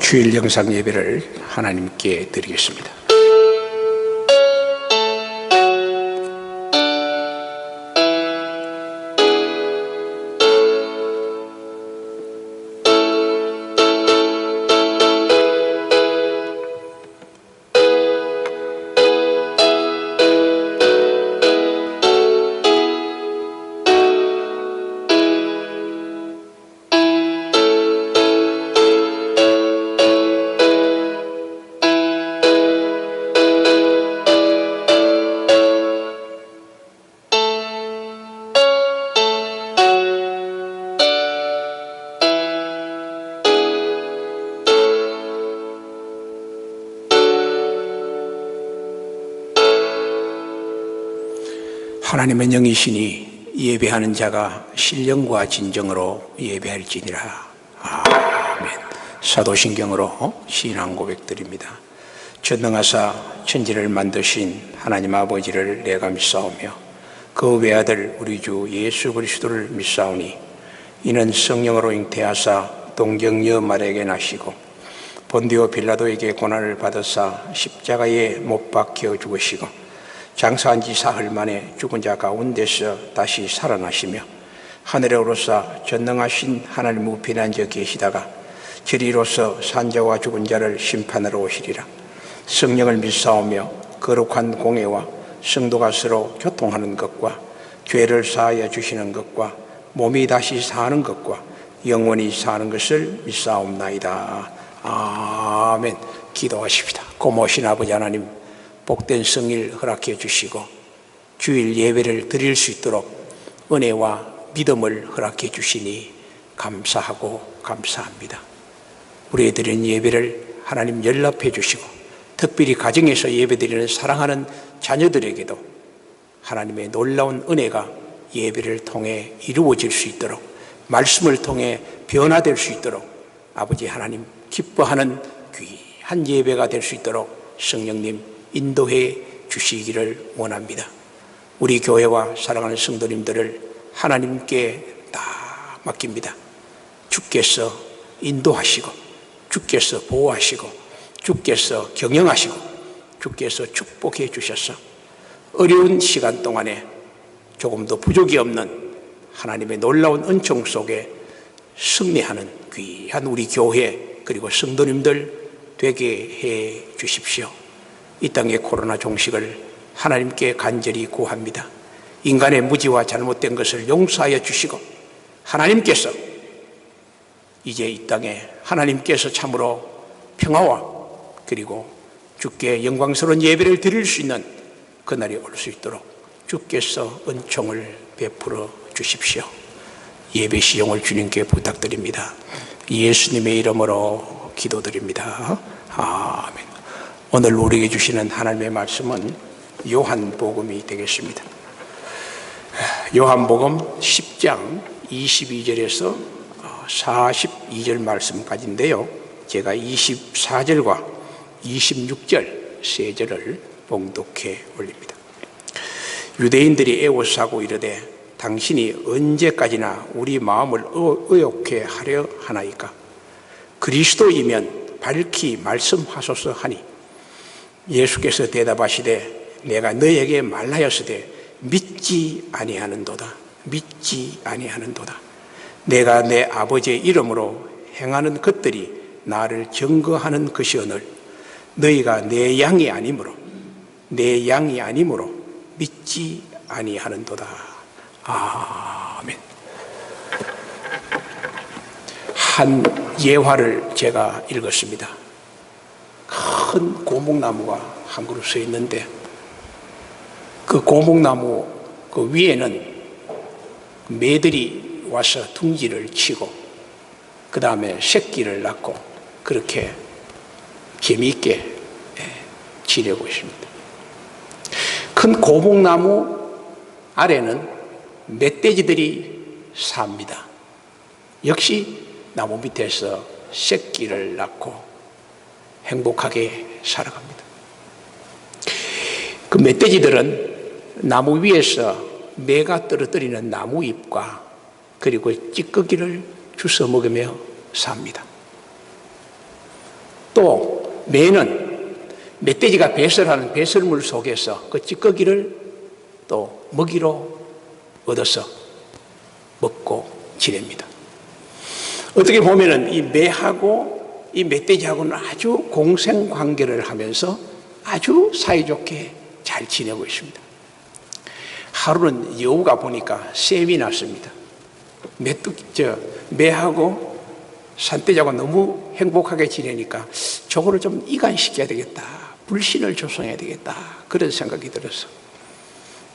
주일 영상 예배를 하나님께 드리겠습니다. 하나님의 영이시니 예배하는 자가 신령과 진정으로 예배할지니라. 아멘. 사도신경으로 신앙 고백드립니다. 전능하사 천지를 만드신 하나님 아버지를 내가 믿사오며 그 외아들 우리 주 예수 그리스도를 믿사오니 이는 성령으로 잉태하사 동정녀 마리아에게 나시고 본디오 빌라도에게 고난을 받으사 십자가에 못 박혀 죽으시고 장사한 지 사흘 만에 죽은 자 가운데서 다시 살아나시며 하늘에 오르사 전능하신 하나님 우편에 앉아 계시다가 저리로서 산자와 죽은 자를 심판하러 오시리라. 성령을 믿사오며 거룩한 공예와 성도가 서로 교통하는 것과 죄를 사하여 주시는 것과 몸이 다시 사는 것과 영원히 사는 것을 믿사옵나이다. 아멘. 기도하십시다. 고모신 아버지 하나님, 복된 성일 허락해 주시고 주일 예배를 드릴 수 있도록 은혜와 믿음을 허락해 주시니 감사하고 감사합니다. 우리의 드리는 예배를 하나님 연락해 주시고 특별히 가정에서 예배드리는 사랑하는 자녀들에게도 하나님의 놀라운 은혜가 예배를 통해 이루어질 수 있도록, 말씀을 통해 변화될 수 있도록 아버지 하나님 기뻐하는 귀한 예배가 될 수 있도록 성령님 인도해 주시기를 원합니다. 우리 교회와 사랑하는 성도님들을 하나님께 다 맡깁니다. 주께서 인도하시고 주께서 보호하시고 주께서 경영하시고 주께서 축복해 주셔서 어려운 시간 동안에 조금도 부족이 없는 하나님의 놀라운 은총 속에 승리하는 귀한 우리 교회 그리고 성도님들 되게 해 주십시오. 이 땅의 코로나 종식을 하나님께 간절히 구합니다. 인간의 무지와 잘못된 것을 용서하여 주시고 하나님께서 이제 이 땅에 하나님께서 참으로 평화와 그리고 주께 영광스러운 예배를 드릴 수 있는 그날이 올 수 있도록 주께서 은총을 베풀어 주십시오. 예배 시용을 주님께 부탁드립니다. 예수님의 이름으로 기도드립니다. 아멘. 오늘 우리에게 주시는 하나님의 말씀은 요한복음이 되겠습니다. 요한복음 10장 22절에서 42절 말씀까지인데요, 제가 24절과 26절 세 절을 봉독해 올립니다. 유대인들이 애워싸고 이르되 당신이 언제까지나 우리 마음을 의혹해 하려 하나이까? 그리스도이면 밝히 말씀하소서 하니 예수께서 대답하시되 내가 너에게 말하였으되 믿지 아니하는도다. 믿지 아니하는도다. 내가 내 아버지의 이름으로 행하는 것들이 나를 증거하는 것이오늘 너희가 내 양이 아니므로 믿지 아니하는도다. 아멘. 한 예화를 제가 읽었습니다. 큰 고목나무가 한 그루 서 있는데 그 고목나무 그 위에는 매들이 와서 둥지를 치고 그 다음에 새끼를 낳고 그렇게 재미있게 지내고 있습니다. 큰 고목나무 아래는 멧돼지들이 삽니다. 역시 나무 밑에서 새끼를 낳고 행복하게 살아갑니다. 그 멧돼지들은 나무 위에서 매가 떨어뜨리는 나무 잎과 그리고 찌꺼기를 주워 먹으며 삽니다. 또 매는 멧돼지가 배설하는 배설물 속에서 그 찌꺼기를 또 먹이로 얻어서 먹고 지냅니다. 어떻게 보면은 이 매하고 이 멧돼지하고는 아주 공생 관계를 하면서 아주 사이좋게 잘 지내고 있습니다. 하루는 여우가 보니까 셈이 났습니다. 매하고 산돼지하고 너무 행복하게 지내니까 저거를 좀 이간시켜야 되겠다, 불신을 조성해야 되겠다, 그런 생각이 들어서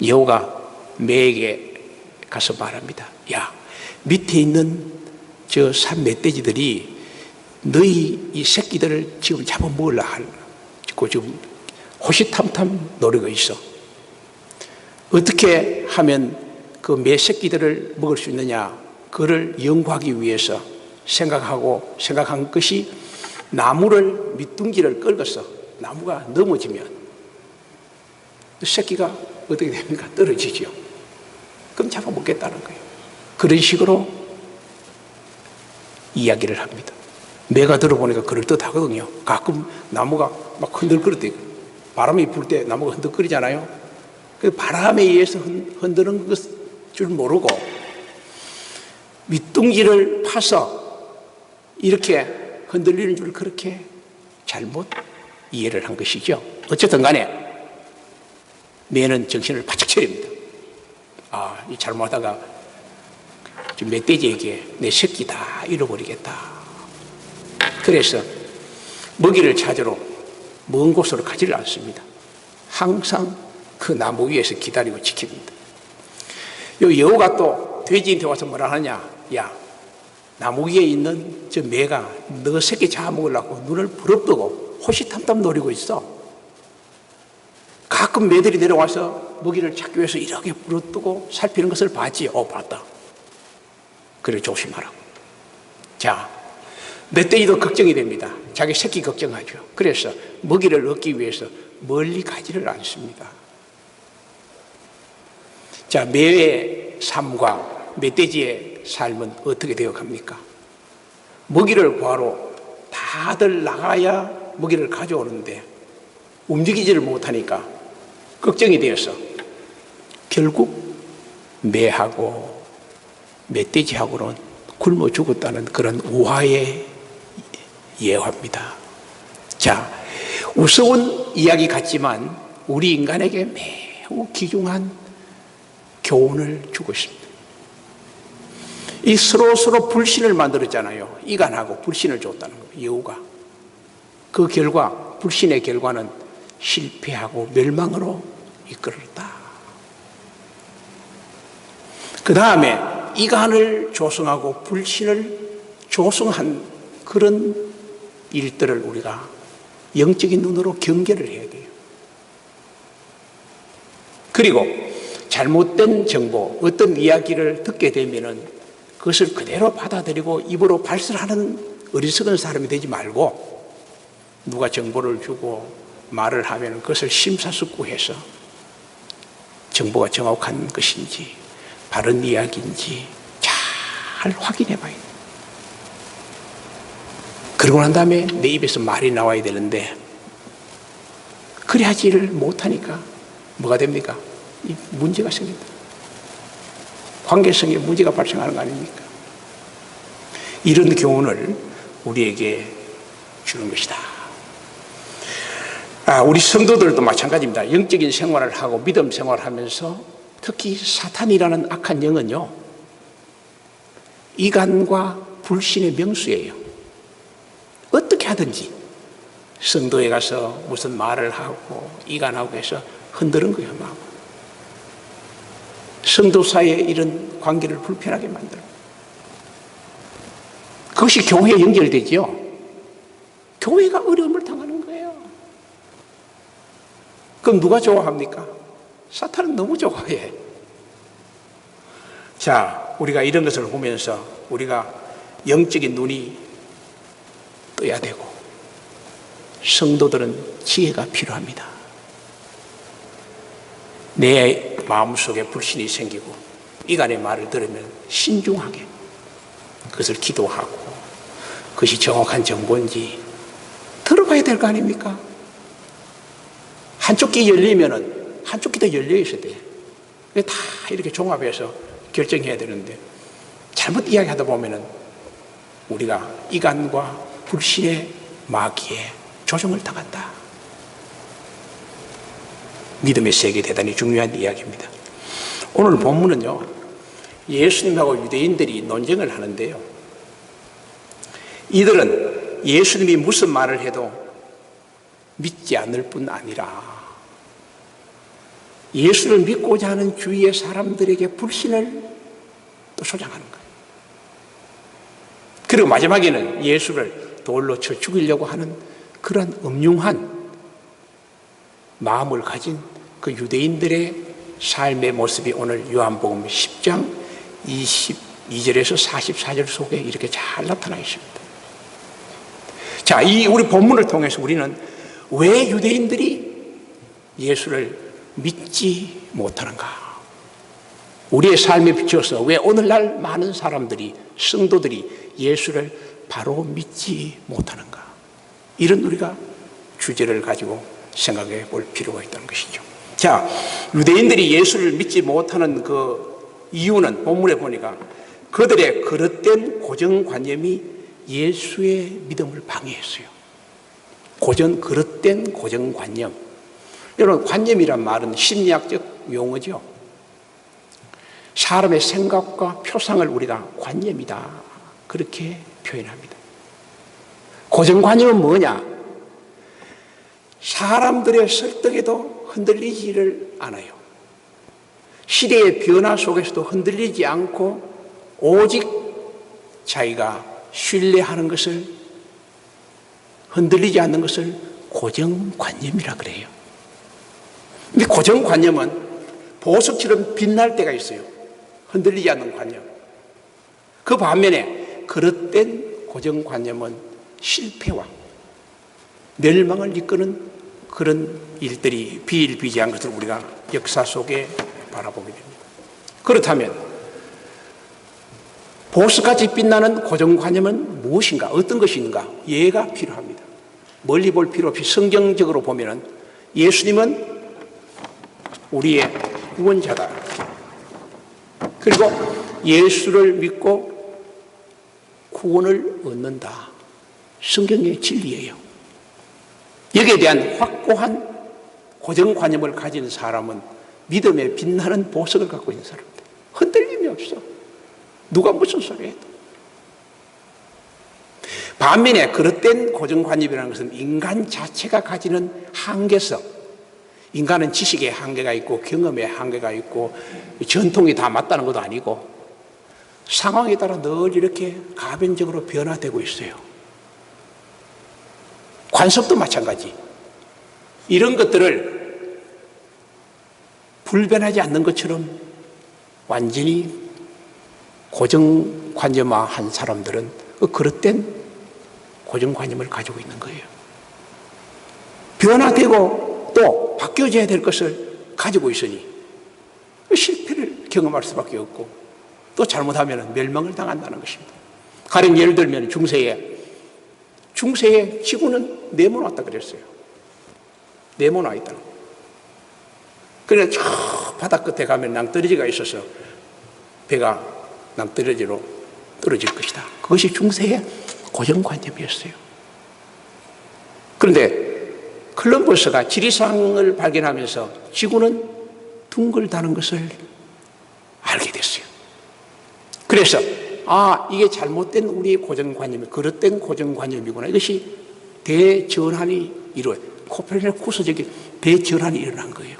여우가 매에게 가서 말합니다. 야, 밑에 있는 저 산 멧돼지들이 너희 이 새끼들을 지금 잡아먹으려 하고 지금 호시탐탐 노리고 있어. 어떻게 하면 그 매 새끼들을 먹을 수 있느냐, 그를 연구하기 위해서 생각한 것이 나무를 밑둥지를 끌어서 나무가 넘어지면 그 새끼가 어떻게 됩니까? 떨어지죠. 그럼 잡아먹겠다는 거예요. 그런 식으로 이야기를 합니다. 매가 들어보니까 그럴듯하거든요. 가끔 나무가 막 흔들거리고 바람이 불 때 나무가 흔들거리잖아요. 그 바람에 의해서 흔드는 줄 모르고 밑둥지를 파서 이렇게 흔들리는 줄 그렇게 잘못 이해를 한 것이죠. 어쨌든 간에 매는 정신을 바짝 차립니다. 아, 이 잘못하다가 멧돼지에게 내 새끼 다 잃어버리겠다. 그래서 먹이를 찾으러 먼 곳으로 가지를 않습니다. 항상 그 나무 위에서 기다리고 지킵니다. 요 여우가 또 돼지한테 와서 뭐라 하냐? 야, 나무 위에 있는 저 매가 너 새끼 잡아먹으려고 눈을 부릅뜨고 호시탐탐 노리고 있어. 가끔 매들이 내려와서 먹이를 찾기 위해서 이렇게 부릅뜨고 살피는 것을 봤지. 봤다. 그래, 조심하라고. 자, 멧돼지도 걱정이 됩니다. 자기 새끼 걱정하죠. 그래서 먹이를 얻기 위해서 멀리 가지를 않습니다. 자, 매의 삶과 멧돼지의 삶은 어떻게 되어 갑니까? 먹이를 구하러 다들 나가야 먹이를 가져오는데 움직이지를 못하니까 걱정이 되어서 결국 매하고 멧돼지하고는 굶어 죽었다는 그런 우화의 예화입니다. 자, 우스운 이야기 같지만 우리 인간에게 매우 귀중한 교훈을 주고 있습니다. 이 서로 불신을 만들었잖아요. 이간하고 불신을 줬다는 거예요, 여우가. 그 결과, 불신의 결과는 실패하고 멸망으로 이끌었다. 그 다음에 이간을 조성하고 불신을 조성한 그런 일들을 우리가 영적인 눈으로 경계를 해야 돼요. 그리고 잘못된 정보, 어떤 이야기를 듣게 되면은 그것을 그대로 받아들이고 입으로 발설하는 어리석은 사람이 되지 말고 누가 정보를 주고 말을 하면 그것을 심사숙고해서 정보가 정확한 것인지 바른 이야기인지 잘 확인해 봐야 돼요. 그러고 난 다음에 내 입에서 말이 나와야 되는데 그래야지를 못하니까 뭐가 됩니까? 이 문제가 생긴다. 관계성에 문제가 발생하는 거 아닙니까? 이런 교훈을 우리에게 주는 것이다. 우리 성도들도 마찬가지입니다. 영적인 생활을 하고 믿음 생활을 하면서 특히 사탄이라는 악한 영은요, 이간과 불신의 명수예요. 어떻게 하든지 성도에 가서 무슨 말을 하고 이간하고 해서 흔드는 거예요. 마음을. 성도 사이에 이런 관계를 불편하게 만들고 그것이 교회에 연결되지요. 교회가 어려움을 당하는 거예요. 그럼 누가 좋아합니까? 사탄은 너무 좋아해. 자, 우리가 이런 것을 보면서 우리가 영적인 눈이 떠야 되고 성도들은 지혜가 필요합니다. 내 마음속에 불신이 생기고 이간의 말을 들으면 신중하게 그것을 기도하고 그것이 정확한 정보인지 들어봐야 될 거 아닙니까? 한쪽 귀 열리면은 한쪽 귀도 열려 있어야 돼. 다 이렇게 종합해서 결정해야 되는데 잘못 이야기하다 보면은 우리가 이간과 불신의 마귀에 조종을 당한다. 믿음의 세계 대단히 중요한 이야기입니다. 오늘 본문은요, 예수님하고 유대인들이 논쟁을 하는데요, 이들은 예수님이 무슨 말을 해도 믿지 않을 뿐 아니라 예수를 믿고자 하는 주위의 사람들에게 불신을 또 조장하는 거예요. 그리고 마지막에는 예수를 돌로 쳐 죽이려고 하는 그런 음흉한 마음을 가진 그 유대인들의 삶의 모습이 오늘 요한복음 10장 22절에서 44절 속에 이렇게 잘 나타나 있습니다. 자, 이 우리 본문을 통해서 우리는 왜 유대인들이 예수를 믿지 못하는가? 우리의 삶에 비춰서 왜 오늘날 많은 사람들이, 성도들이 예수를 바로 믿지 못하는가? 이런 우리가 주제를 가지고 생각해 볼 필요가 있다는 것이죠. 자, 유대인들이 예수를 믿지 못하는 그 이유는 본문에 보니까 그들의 그릇된 고정관념이 예수의 믿음을 방해했어요. 그릇된 고정관념. 여러분, 관념이란 말은 심리학적 용어죠. 사람의 생각과 표상을 우리가 관념이다, 그렇게 표현합니다. 고정관념은 뭐냐? 사람들의 설득에도 흔들리지를 않아요. 시대의 변화 속에서도 흔들리지 않고 오직 자기가 신뢰하는 것을, 흔들리지 않는 것을 고정관념이라 그래요. 근데 고정관념은 보석처럼 빛날 때가 있어요. 흔들리지 않는 관념. 그 반면에 그릇된 고정관념은 실패와 멸망을 이끄는 그런 일들이 비일비재한 것을 우리가 역사 속에 바라보게 됩니다. 그렇다면 보석같이 빛나는 고정관념은 무엇인가? 어떤 것이 있는가? 이해가 필요합니다. 멀리 볼 필요 없이 성경적으로 보면은 예수님은 우리의 구원자다. 그리고 예수를 믿고 구원을 얻는다. 성경의 진리예요. 여기에 대한 확고한 고정관념을 가진 사람은 믿음에 빛나는 보석을 갖고 있는 사람입니다. 흔들림이 없어. 누가 무슨 소리 해도. 반면에 그릇된 고정관념이라는 것은 인간 자체가 가지는 한계성. 인간은 지식의 한계가 있고 경험의 한계가 있고 전통이 다 맞다는 것도 아니고 상황에 따라 늘 이렇게 가변적으로 변화되고 있어요. 관습도 마찬가지. 이런 것들을 불변하지 않는 것처럼 완전히 고정관념화한 사람들은 그 그릇된 고정관념을 가지고 있는 거예요. 변화되고 또 바뀌어져야 될 것을 가지고 있으니 실패를 경험할 수밖에 없고 또 잘못하면 멸망을 당한다는 것입니다. 가령 예를 들면 중세에 지구는 네모났다 그랬어요. 네모나 있다. 그래서 저 바다 끝에 가면 낭떠러지가 있어서 배가 낭떠러지로 떨어질 것이다. 그것이 중세의 고정관념이었어요. 그런데 콜럼버스가 지리산을 발견하면서 지구는 둥글다는 것을 알게 됐어요. 그래서 이게 잘못된 우리의 고정관념이 그릇된 고정관념이구나. 이것이 대전환이 코페르니쿠스적인 대전환이 일어난 거예요.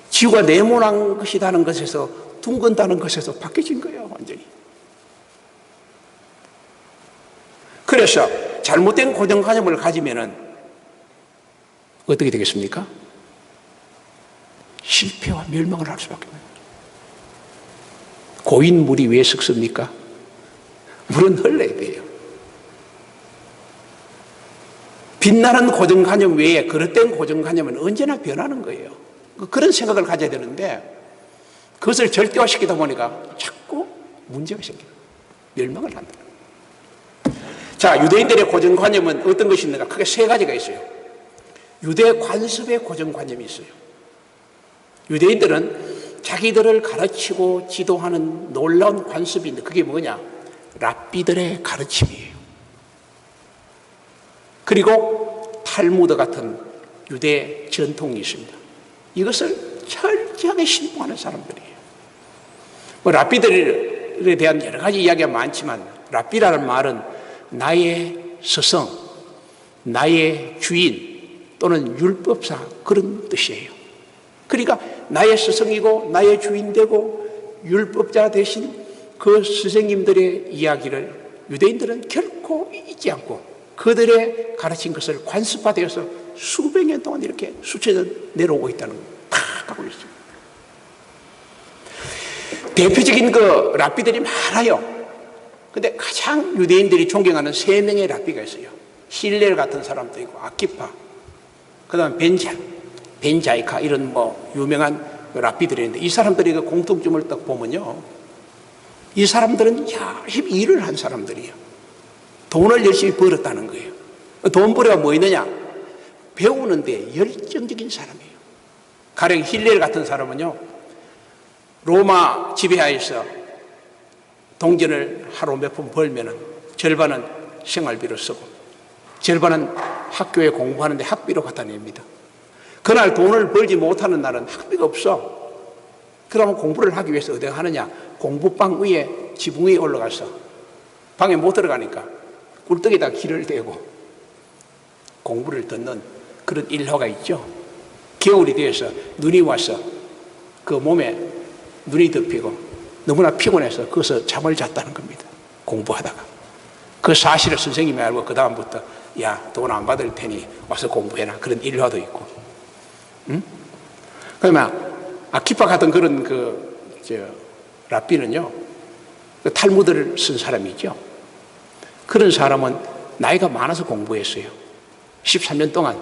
지구가 네모난 것이라는 것에서 둥근다는 것에서 바뀌어진 거예요. 완전히. 그래서 잘못된 고정관념을 가지면은 어떻게 되겠습니까? 실패와 멸망을 할 수밖에 없어요. 고인 물이 왜 썩습니까? 물은 흘러야 돼요. 빛나는 고정관념 외에 그릇된 고정관념은 언제나 변하는 거예요. 그런 생각을 가져야 되는데 그것을 절대화시키다 보니까 자꾸 문제가 생겨요. 멸망을 한다. 자, 유대인들의 고정관념은 어떤 것이 있는가? 크게 세 가지가 있어요. 유대 관습의 고정관념이 있어요. 유대인들은 자기들을 가르치고 지도하는 놀라운 관습이 있는데 그게 뭐냐? 랍비들의 가르침이에요. 그리고 탈무드 같은 유대 전통이 있습니다. 이것을 철저하게 신봉하는 사람들이에요. 랍비들에 대한 여러 가지 이야기가 많지만 랍비라는 말은 나의 스승, 나의 주인 또는 율법사 그런 뜻이에요. 그러니까 나의 스승이고 나의 주인 되고 율법자 대신 그 스승님들의 이야기를 유대인들은 결코 잊지 않고 그들의 가르친 것을 관습화되어서 수백 년 동안 이렇게 수채져 내려오고 있다는 거예요. 다 가고 있어요. 대표적인 그 랍비들이 많아요. 근데 가장 유대인들이 존경하는 세 명의 랍비가 있어요. 힐렐 같은 사람도 있고 아키파, 그 다음에 벤자이카 이런 유명한 랍비들이 있는데 이 사람들의 그 공통점을 딱 보면요, 이 사람들은 열심히 일을 한 사람들이에요. 돈을 열심히 벌었다는 거예요. 돈 벌어야 뭐 있느냐? 배우는데 열정적인 사람이에요. 가령 힐렐 같은 사람은요, 로마 지배하에서 동전을 하루 몇 푼 벌면은 절반은 생활비로 쓰고 절반은 학교에 공부하는데 학비로 갖다 냅니다. 그날 돈을 벌지 못하는 날은 학비가 없어. 그러면 공부를 하기 위해서 어디 하느냐? 공부방 위에 지붕 위에 올라가서 방에 못 들어가니까 꿀떡에다 귀를 대고 공부를 듣는 그런 일화가 있죠. 겨울이 되어서 눈이 와서 그 몸에 눈이 덮이고 너무나 피곤해서 거기서 잠을 잤다는 겁니다. 공부하다가. 그 사실을 선생님이 알고 그 다음부터 야, 돈 안 받을 테니 와서 공부해라. 그런 일화도 있고. 응? 그러면 아키파 같은 그런 랍비는요, 그 탈무드를 쓴 사람이죠. 그런 사람은 나이가 많아서 공부했어요. 13년 동안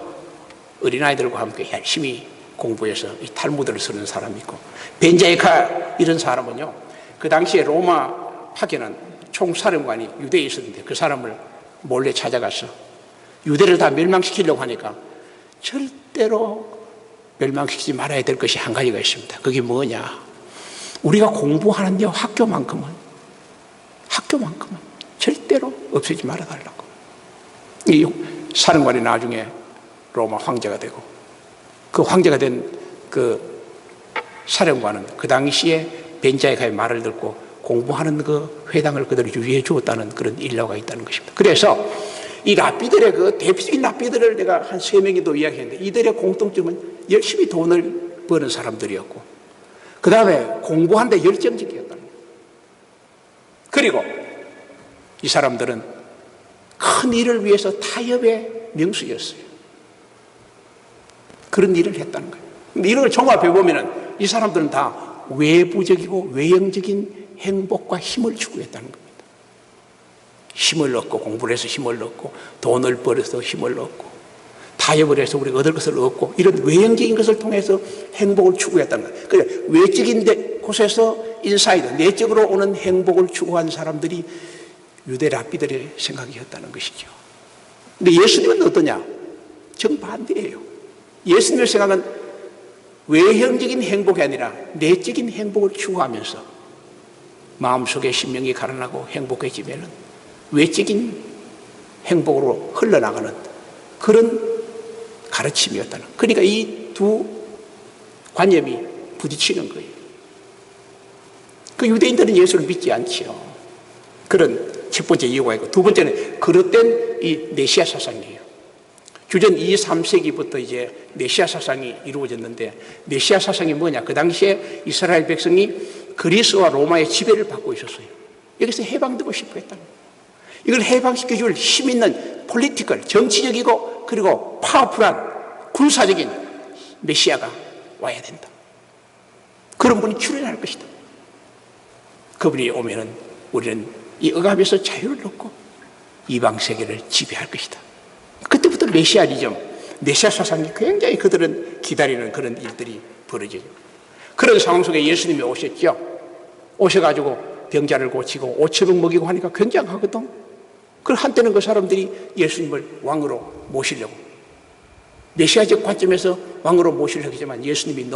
어린아이들과 함께 열심히 공부해서 이 탈무드를 쓰는 사람이 있고, 벤자이카 이런 사람은요, 그 당시에 로마 파견한 총사령관이 유대에 있었는데 그 사람을 몰래 찾아가서 유대를 다 멸망시키려고 하니까 절대로 멸망시키지 말아야 될 것이 한 가지가 있습니다. 그게 뭐냐? 우리가 공부하는 학교만큼은 절대로 없애지 말아달라고. 이 사령관이 나중에 로마 황제가 되고 그 황제가 된 그 사령관은 그 당시에 벤자이카의 말을 듣고 공부하는 그 회당을 그대로 유지해 주었다는 그런 일화가 있다는 것입니다. 그래서 이 랍비들의 그 대표적인 랍비들을 내가 한 3명이 이야기했는데 이들의 공통점은 열심히 돈을 버는 사람들이었고 그 다음에 공부하는데 열정적이었다는 거예요. 그리고 이 사람들은 큰 일을 위해서 타협의 명수였어요. 그런 일을 했다는 거예요. 근데 이런 걸 종합해 보면은 이 사람들은 다 외부적이고 외형적인 행복과 힘을 추구했다는 겁니다. 힘을 얻고 공부를 해서 힘을 얻고 돈을 벌어서 힘을 얻고 타협을 해서 우리가 얻을 것을 얻고 이런 외형적인 것을 통해서 행복을 추구했다는 거예요. 그러니까 외적인 곳에서 인사이드 내적으로 오는 행복을 추구한 사람들이 유대 랍비들의 생각이었다는 것이죠. 근데 예수님은 어떠냐? 정반대예요. 예수님의 생각은 외형적인 행복이 아니라 내적인 행복을 추구하면서 마음속에 신명이 가라나고 행복해지면 외적인 행복으로 흘러나가는 그런 가르침이었다는. 그러니까 이 두 관념이 부딪히는 거예요. 그 유대인들은 예수를 믿지 않지요. 그런 첫 번째 이유가 있고 두 번째는 그릇된 이 메시아 사상이에요. 주전 2, 3세기부터 이제 메시아 사상이 이루어졌는데 메시아 사상이 뭐냐? 그 당시에 이스라엘 백성이 그리스와 로마의 지배를 받고 있었어요. 여기서 해방되고 싶어 했다는 거예요. 이걸 해방시켜줄 힘 있는 폴리티컬, 정치적이고 그리고 파워풀한 군사적인 메시아가 와야 된다. 그런 분이 출현할 것이다. 그분이 오면은 우리는 이 억압에서 자유를 얻고 이방 세계를 지배할 것이다. 그때부터 메시아리즘, 메시아 사상이 굉장히 그들은 기다리는 그런 일들이 벌어져요. 그런 상황 속에 예수님이 오셨죠. 오셔가지고 병자를 고치고 5,000명 먹이고 하니까 굉장하거든. 그 한때는 그 사람들이 예수님을 왕으로 모시려고, 메시아적 관점에서 왕으로 모시려고 하지만 예수님이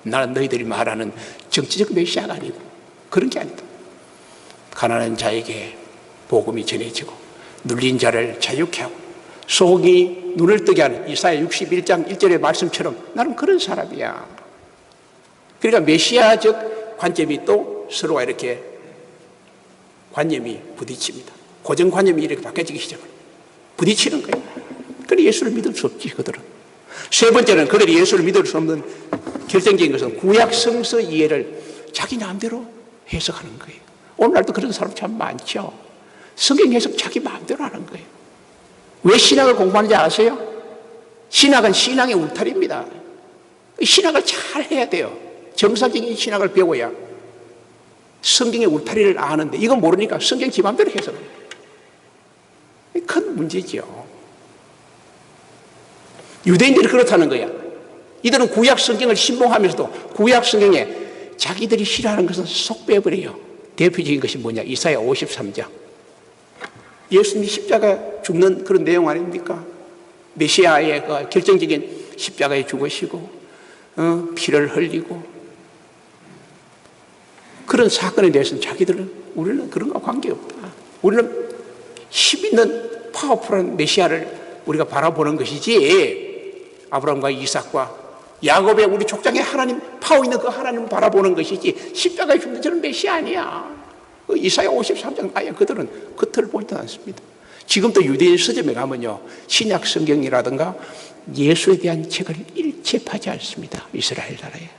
나는 너희들이 말하는 정치적 메시아가 아니고 그런 게 아니다. 가난한 자에게 복음이 전해지고 눌린 자를 자유케 하고 속이 눈을 뜨게 하는 이사야 61장 1절의 말씀처럼 나는 그런 사람이야. 그러니까 메시아적 관점이 또 서로가 이렇게 관념이 부딪힙니다. 고정관념이 이렇게 바뀌어지기 시작합니다. 부딪히는 거예요. 그래 예수를 믿을 수 없지 그들은. 세 번째는 그들이 예수를 믿을 수 없는 결정적인 것은 구약 성서 이해를 자기 마음대로 해석하는 거예요. 오늘날도 그런 사람 참 많죠. 성경 해석 자기 마음대로 하는 거예요. 왜 신학을 공부하는지 아세요? 신학은 신앙의 울타리입니다. 신학을 잘 해야 돼요. 정상적인 신학을 배워야 성경의 울타리를 아는데 이거 모르니까 성경 지 마음대로 해석해요. 큰 문제죠. 유대인들이 그렇다는 거야. 이들은 구약 성경을 신봉하면서도 구약 성경에 자기들이 싫어하는 것은 쏙 빼버려요. 대표적인 것이 뭐냐? 이사야 53장. 예수님이 십자가 죽는 그런 내용 아닙니까? 메시아의 그 결정적인 십자가에 죽으시고 피를 흘리고 그런 사건에 대해서는 자기들은 우리는 그런 거 관계없다. 우리는 힘 있는 파워풀한 메시아를 우리가 바라보는 것이지 아브라함과 이삭과 야곱의 우리 족장의 하나님, 파워 있는 그 하나님을 바라보는 것이지 십자가에 죽는 저는 메시아 아니야. 이사야 53장 아예 그들은 그 틀을 보지도 않습니다. 지금도 유대인 서점에 가면요 신약 성경이라든가 예수에 대한 책을 일체 파지 않습니다. 이스라엘 나라에.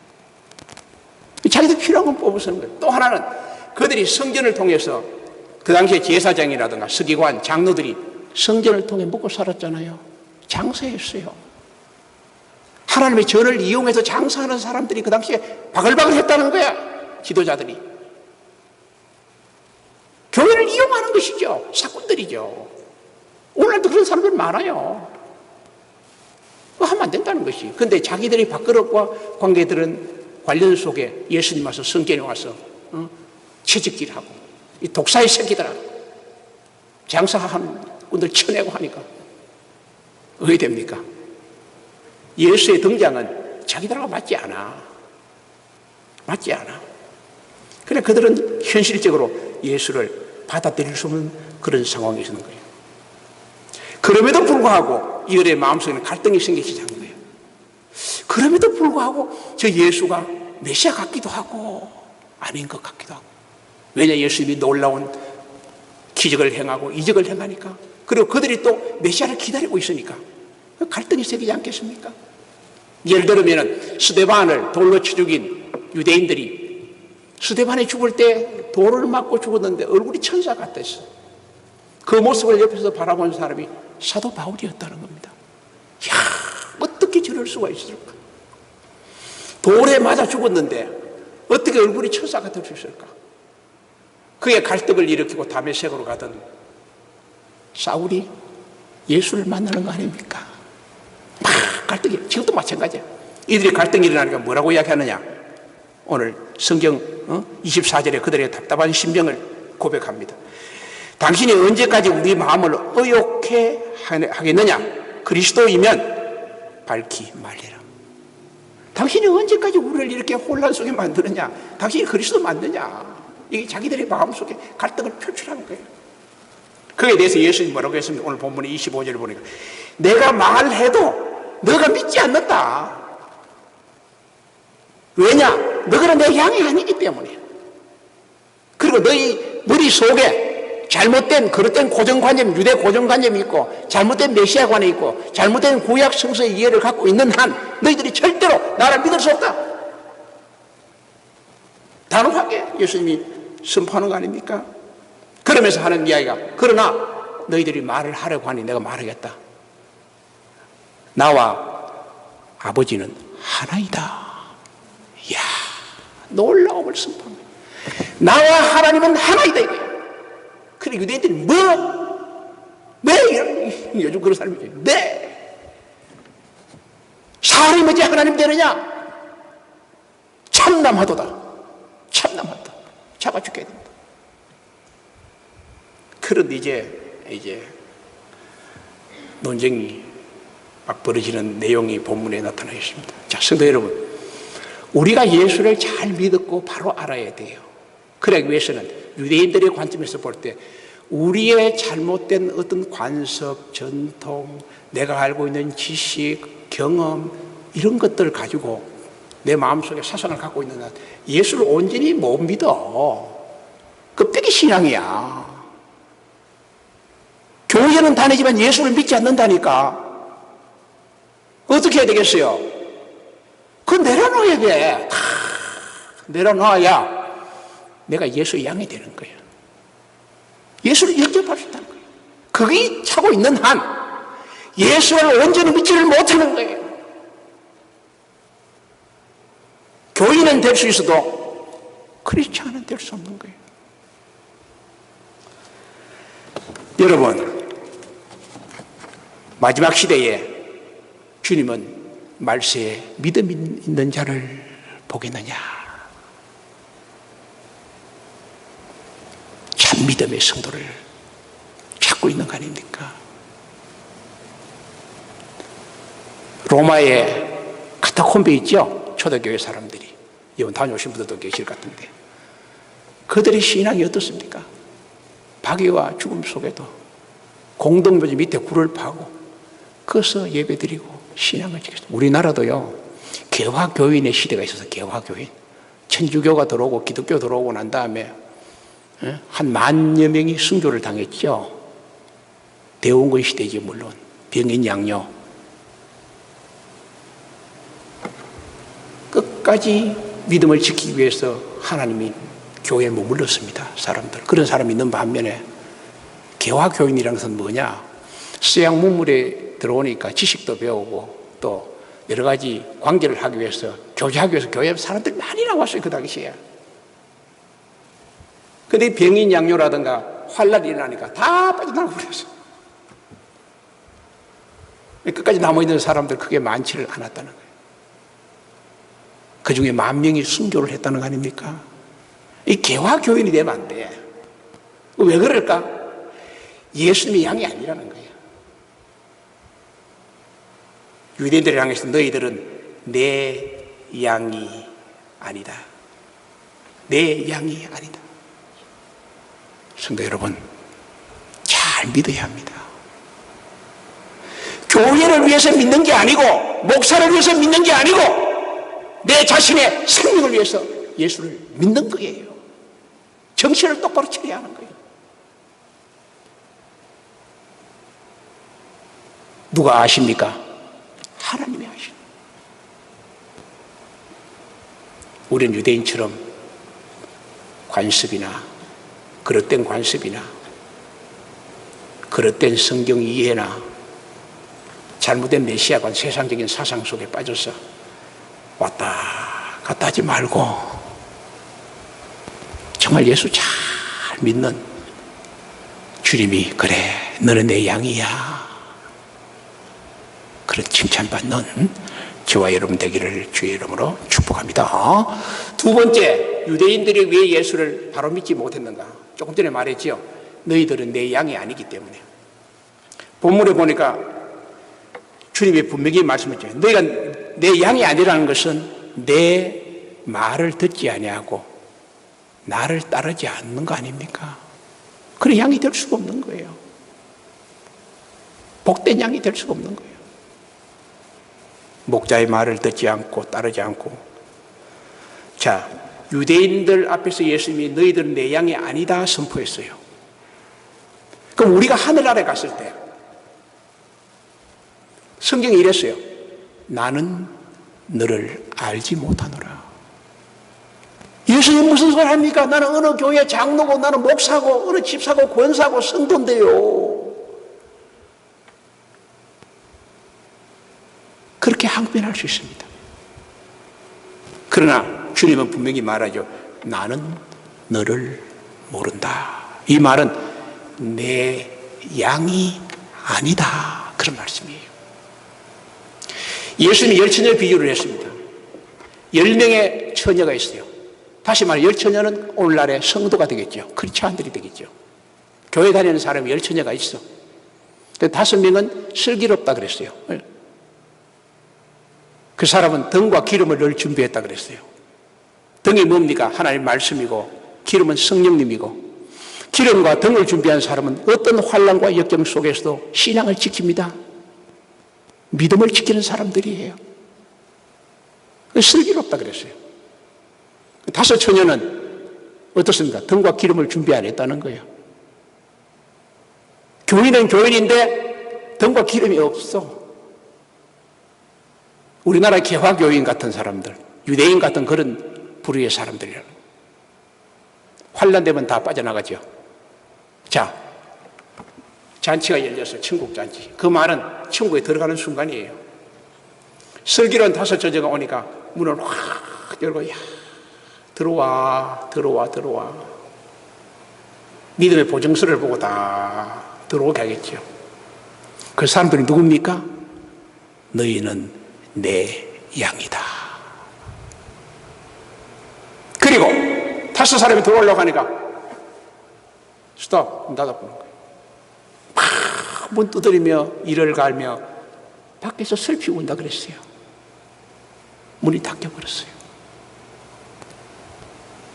자기들 필요한 건 뽑아 쓰는 거예요. 또 하나는 그들이 성전을 통해서 그 당시에 제사장이라든가 서기관, 장로들이 성전을 통해 먹고 살았잖아요. 장사했어요. 하나님의 전을 이용해서 장사하는 사람들이 그 당시에 바글바글 했다는 거야. 지도자들이. 교회를 이용하는 것이죠. 사꾼들이죠. 오늘도 그런 사람들 많아요. 그거 하면 안 된다는 것이. 그런데 자기들의 밥그릇과 관계들은 관련 속에 예수님 와서 성전에 와서 채찍질하고 이 독사의 새끼들하고 장사하는 분들 쳐내고 하니까 어떻게 됩니까? 예수의 등장은 자기들하고 맞지 않아. 맞지 않아. 그래 그들은 현실적으로 예수를 받아들일 수 없는 그런 상황에 있는 거예요. 그럼에도 불구하고 이들의 마음속에는 갈등이 생기기 시작한 거예요. 그럼에도 불구하고 저 예수가 메시아 같기도 하고 아닌 것 같기도 하고. 왜냐 예수님이 놀라운 기적을 행하고 이적을 행하니까. 그리고 그들이 또 메시아를 기다리고 있으니까 갈등이 생기지 않겠습니까? 예를 들면 스데반을 돌로 쳐 죽인 유대인들이 스데반이 죽을 때 돌을 맞고 죽었는데 얼굴이 천사 같았어. 그 모습을 옆에서 바라본 사람이 사도 바울이었다는 겁니다. 이야, 어떻게 저럴 수가 있을까? 돌에 맞아 죽었는데 어떻게 얼굴이 천사 같을 수 있을까? 그의 갈등을 일으키고 다메섹으로 가던 사울이 예수를 만나는 거 아닙니까? 막 갈등이, 지금도 마찬가지야. 이들이 갈등이 일어나니까 뭐라고 이야기하느냐? 오늘 성경 24절에 그들의 답답한 심정을 고백합니다. 당신이 언제까지 우리 마음을 의욕해 하겠느냐? 그리스도이면 밝히 말해라. 당신이 언제까지 우리를 이렇게 혼란 속에 만드느냐? 당신이 그리스도 맞느냐? 이게 자기들의 마음속에 갈등을 표출하는 거예요. 그에 대해서 예수님이 뭐라고 했습니까? 오늘 본문의 25절을 보니까 내가 말해도 너가 믿지 않는다. 왜냐? 너희는 내 양이 아니기 때문에. 그리고 너희 머릿속에 잘못된 그릇된 고정관념, 유대 고정관념이 있고 잘못된 메시아관이 있고 잘못된 구약 성서의 이해를 갖고 있는 한 너희들이 절대로 나를 믿을 수 없다. 단호하게 예수님이 선포하는 거 아닙니까? 그러면서 하는 이야기가 그러나 너희들이 말을 하려고 하니 내가 말하겠다. 나와 아버지는 하나이다. 이야, 놀라움을 선포합니다. 나와 하나님은 하나이다 이거야. 그래 유대인들이 왜 요즘 그런 사람이 있어요. 네. 사람이 어찌 하나님 되느냐? 참남하도다. 참남하다. 잡아 죽게 된다. 그런데 이제 이제 논쟁이 막 벌어지는 내용이 본문에 나타나 있습니다. 자, 성도 여러분, 우리가 예수를 잘 믿었고 바로 알아야 돼요. 그러기 위해서는 유대인들의 관점에서 볼 때 우리의 잘못된 어떤 관습, 전통, 내가 알고 있는 지식, 경험 이런 것들을 가지고 내 마음속에 사상을 갖고 있는 한 예수를 온전히 못 믿어. 껍데기 신앙이야. 교회는 다니지만 예수를 믿지 않는다니까. 어떻게 해야 되겠어요? 그거 내려놓아야 돼. 다 내려놔야 내가 예수의 양이 되는 거예요. 예수를 영접할 수 있다는 거예요. 거기 차고 있는 한 예수를 온전히 믿지를 못하는 거예요. 교인은 될 수 있어도 크리스찬은 될 수 없는 거예요. 여러분, 마지막 시대에 주님은 말세에 믿음 있는 자를 보겠느냐? 참 믿음의 성도를 찾고 있는 거 아닙니까? 로마에 카타콤베 있죠? 초대교회 사람들이. 여러분 다녀오신 분들도 계실 것 같은데 그들의 신앙이 어떻습니까? 박해와 죽음 속에도 공동묘지 밑에 굴을 파고 거기서 예배드리고 신앙을 지켰습니다. 우리나라도요, 개화교인의 시대가 있어서 개화교인. 천주교가 들어오고 기독교 들어오고 난 다음에 한 10,000여 명이 순교를 당했죠. 대원군 시대지 물론. 병인양요. 끝까지 믿음을 지키기 위해서 하나님이 교회에 머물렀습니다. 사람들. 그런 사람이 있는 반면에 개화교인이라는 것은 뭐냐? 서양 문물에 들어오니까 지식도 배우고 또 여러 가지 관계를 하기 위해서 교제하기 위해서 교회에 사람들이 많이 나왔어요. 그 당시에. 근데 병인양요라든가 환란이 일어나니까 다 빠져나가 버렸어요. 끝까지 남아있는 사람들 크게 많지를 않았다는 거예요. 그 중에 10,000명이 순교를 했다는 거 아닙니까? 이 개화교인이 되면 안 돼. 왜 그럴까? 예수님의 양이 아니라는 거예요. 유대인들을 향해서 너희들은 내 양이 아니다. 내 양이 아니다. 성도 여러분, 잘 믿어야 합니다. 교회를 위해서 믿는 게 아니고 목사를 위해서 믿는 게 아니고 내 자신의 생명을 위해서 예수를 믿는 거예요. 정신을 똑바로 차려야 하는 거예요. 누가 아십니까? 하나님이 아십니다. 우리는 유대인처럼 관습이나 그릇된 관습이나 그릇된 성경 이해나 잘못된 메시아관 세상적인 사상 속에 빠져서 왔다 갔다 하지 말고 정말 예수 잘 믿는 주님이 그래 너는 내 양이야 그런 칭찬받는 저와 여러분 되기를 주의 이름으로 축복합니다. 두 번째, 유대인들이 왜 예수를 바로 믿지 못했는가? 조금 전에 말했죠. 너희들은 내 양이 아니기 때문에. 본문에 보니까 주님이 분명히 말씀했죠. 너희가 내 양이 아니라는 것은 내 말을 듣지 아니하고 나를 따르지 않는 거 아닙니까? 그래 양이 될 수가 없는 거예요. 복된 양이 될 수가 없는 거예요. 목자의 말을 듣지 않고 따르지 않고. 자, 유대인들 앞에서 예수님이 너희들은 내 양이 아니다 선포했어요. 그럼 우리가 하늘나라에 갔을 때 성경이 이랬어요. 나는 너를 알지 못하노라. 예수님 무슨 소리 합니까? 나는 어느 교회 장로고 나는 목사고 어느 집사고 권사고 성도인데요. 그렇게 항변할 수 있습니다. 그러나 주님은 분명히 말하죠. 나는 너를 모른다. 이 말은 내 양이 아니다. 그런 말씀이에요. 예수님이 10처녀 비유를 했습니다. 10명의 처녀가 있어요. 다시 말해 10처녀는 오늘날의 성도가 되겠죠. 크리스찬들이 되겠죠. 교회 다니는 사람이 10처녀가 있어. 5명은 슬기롭다 그랬어요. 그 사람은 등과 기름을 늘 준비했다 그랬어요. 등이 뭡니까? 하나님 말씀이고 기름은 성령님이고, 기름과 등을 준비한 사람은 어떤 환난과 역경 속에서도 신앙을 지킵니다. 믿음을 지키는 사람들이에요. 슬기롭다 그랬어요. 5처녀는 어떻습니까? 등과 기름을 준비 안 했다는 거예요. 교인은 교인인데 등과 기름이 없어. 우리나라 개화교인 같은 사람들, 유대인 같은 그런 부류의 사람들이라는 거예요. 환난되면 다 빠져나가죠. 자, 잔치가 열려서 천국 잔치. 그 말은 천국에 들어가는 순간이에요. 슬기로운 5처녀가 오니까 문을 확 열고, 야, 들어와. 믿음의 보증서를 보고 다 들어오게 하겠죠. 그 사람들이 누굽니까? 너희는 내 양이다. 그리고 5사람이 들어오려고 하니까 스톱, 문 닫아보는 거예요. 막 문 두드리며 이를 갈며 밖에서 슬피 운다 그랬어요. 문이 닫혀버렸어요.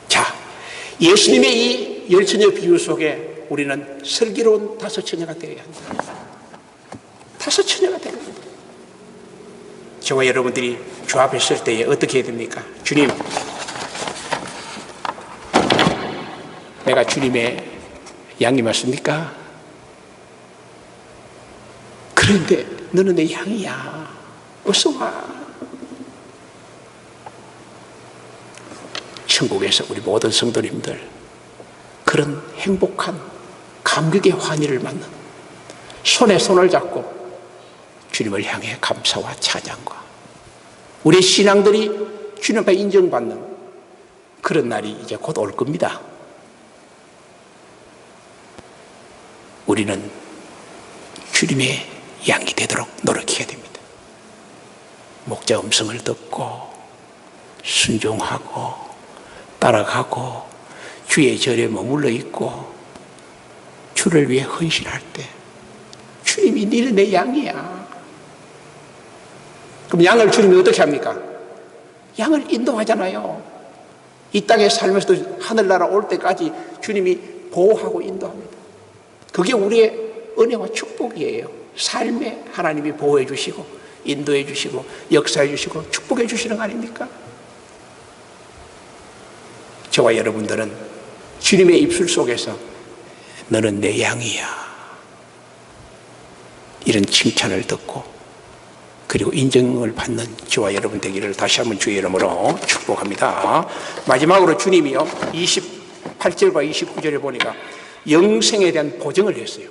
자, 예수님의 이 10처녀 비유 속에 우리는 슬기로운 5처녀가 되어야 한다. 5처녀가 되어야 한다. 저와 여러분들이 주 앞에 설 때에 어떻게 해야 됩니까? 주님, 내가 주님의 양이 맞습니까? 그런데 너는 내 양이야. 어서 와. 천국에서 우리 모든 성도님들 그런 행복한 감격의 환희를 맞는, 손에 손을 잡고 주님을 향해 감사와 찬양과 우리 신앙들이 주님 앞에 인정받는 그런 날이 이제 곧 올 겁니다. 우리는 주님의 양이 되도록 노력해야 됩니다. 목자 음성을 듣고 순종하고 따라가고 주의 절에 머물러 있고 주를 위해 헌신할 때 주님이 너는 내 양이야. 그럼 양을 주님이 어떻게 합니까? 양을 인도하잖아요. 이 땅에 살면서도 하늘나라 올 때까지 주님이 보호하고 인도합니다. 그게 우리의 은혜와 축복이에요. 삶에 하나님이 보호해 주시고 인도해 주시고 역사해 주시고 축복해 주시는 거 아닙니까? 저와 여러분들은 주님의 입술 속에서 너는 내 양이야, 이런 칭찬을 듣고 그리고 인정을 받는 저와 여러분 되기를 다시 한번 주의 이름으로 축복합니다. 마지막으로 주님이요 28절과 29절에 보니까 영생에 대한 보증을 했어요.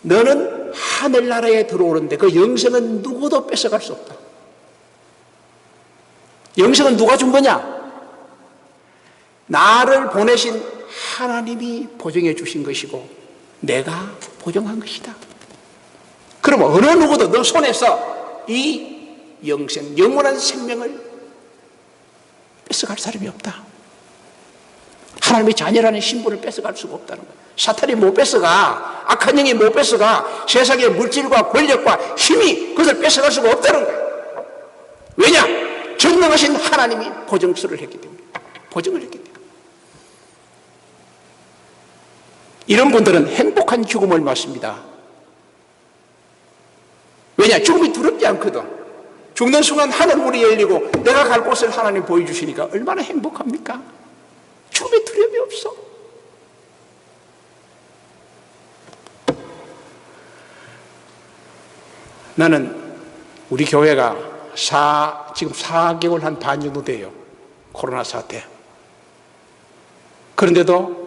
너는 하늘나라에 들어오는데 그 영생은 누구도 뺏어갈 수 없다. 영생은 누가 준 거냐? 나를 보내신 하나님이 보증해 주신 것이고 내가 보증한 것이다. 그럼 어느 누구도 너 손에서 이 영생, 영원한 생명을 뺏어갈 사람이 없다. 하나님의 자녀라는 신분을 뺏어갈 수가 없다는 거예요. 사탄이 못 뺏어가, 악한 영이 못 뺏어가, 세상의 물질과 권력과 힘이 그것을 뺏어갈 수가 없다는 거예요. 왜냐? 전능하신 하나님이 보증서를 했기 때문에, 보증을 했기 때문에. 이런 분들은 행복한 죽음을 맞습니다. 왜냐? 죽음이 두렵지 않거든. 죽는 순간 하늘문이 열리고 내가 갈 곳을 하나님 보여주시니까 얼마나 행복합니까? 죽음에 두려움이 없어. 나는 우리 교회가 지금 4개월 한 반 정도 돼요. 코로나 사태. 그런데도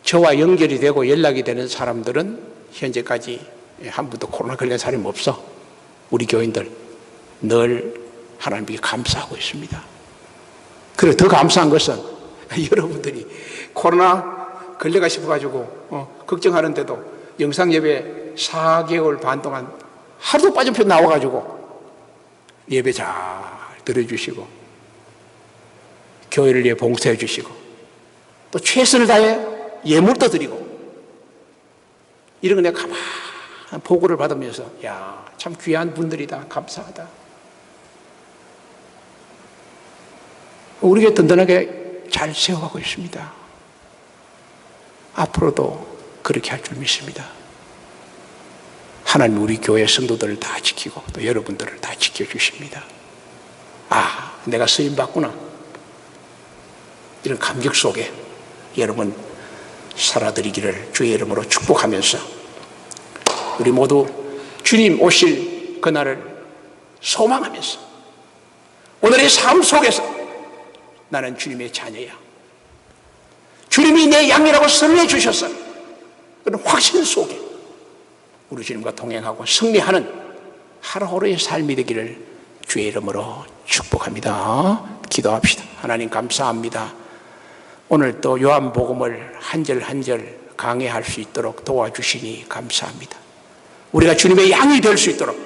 저와 연결이 되고 연락이 되는 사람들은 현재까지 한 번도 코로나 걸린 사람이 없어. 우리 교인들 늘 하나님께 감사하고 있습니다. 그리고 더 감사한 것은 여러분들이 코로나 걸려가 싶어가지고 걱정하는데도 영상예배 4개월 반 동안 하루도 빠짐없이 나와가지고 예배 잘 들어주시고 교회를 위해 봉사해 주시고 또 최선을 다해 예물도 드리고 이런 거 내가 가만 보고를 받으면서 야, 참 귀한 분들이다. 감사하다. 우리 교회 든든하게 잘 세워가고 있습니다. 앞으로도 그렇게 할 줄 믿습니다. 하나님 우리 교회 성도들을 다 지키고 또 여러분들을 다 지켜주십니다. 아, 내가 쓰임받구나. 이런 감격 속에 여러분 살아드리기를 주의 이름으로 축복하면서 우리 모두 주님 오실 그날을 소망하면서 오늘의 삶 속에서 나는 주님의 자녀야. 주님이 내 양이라고 선언해 주셨어. 그런 확신 속에 우리 주님과 동행하고 승리하는 하루하루의 삶이 되기를 주의 이름으로 축복합니다. 기도합시다. 하나님 감사합니다. 오늘 또 요한복음을 한 절 한 절 강해할 수 있도록 도와주시니 감사합니다. 우리가 주님의 양이 될 수 있도록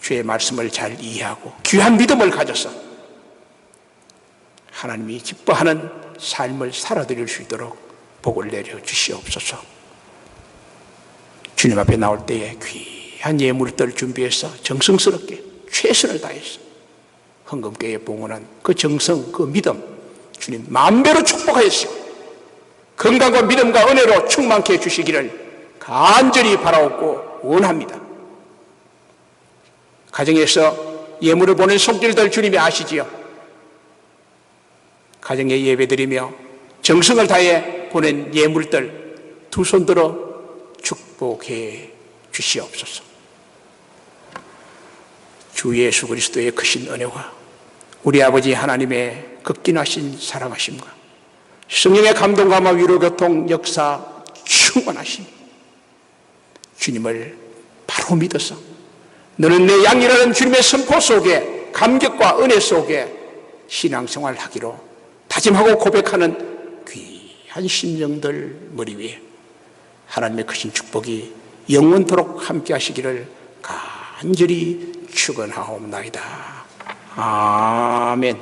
주의 말씀을 잘 이해하고 귀한 믿음을 가져서 하나님이 기뻐하는 삶을 살아드릴 수 있도록 복을 내려 주시옵소서. 주님 앞에 나올 때에 귀한 예물들 준비해서 정성스럽게 최선을 다해서 헌금교회에 봉헌한 그 정성, 그 믿음 주님 만배로 축복하였시고 건강과 믿음과 은혜로 충만케 해주시기를 간절히 바라옵고 원합니다. 가정에서 예물을 보낸 손길들 주님이 아시지요. 가정에 예배드리며 정성을 다해 보낸 예물들 두 손 들어 축복해 주시옵소서. 주 예수 그리스도의 크신 은혜와 우리 아버지 하나님의 극진하신 사랑하심과 성령의 감동감화 위로 교통 역사 충만하심 주님을 바로 믿어서 너는 내 양이라는 주님의 선포 속에 감격과 은혜 속에 신앙생활 하기로 다짐하고 고백하는 귀한 심령들 머리 위에 하나님의 크신 축복이 영원토록 함께 하시기를 간절히 축원하옵나이다. 아멘.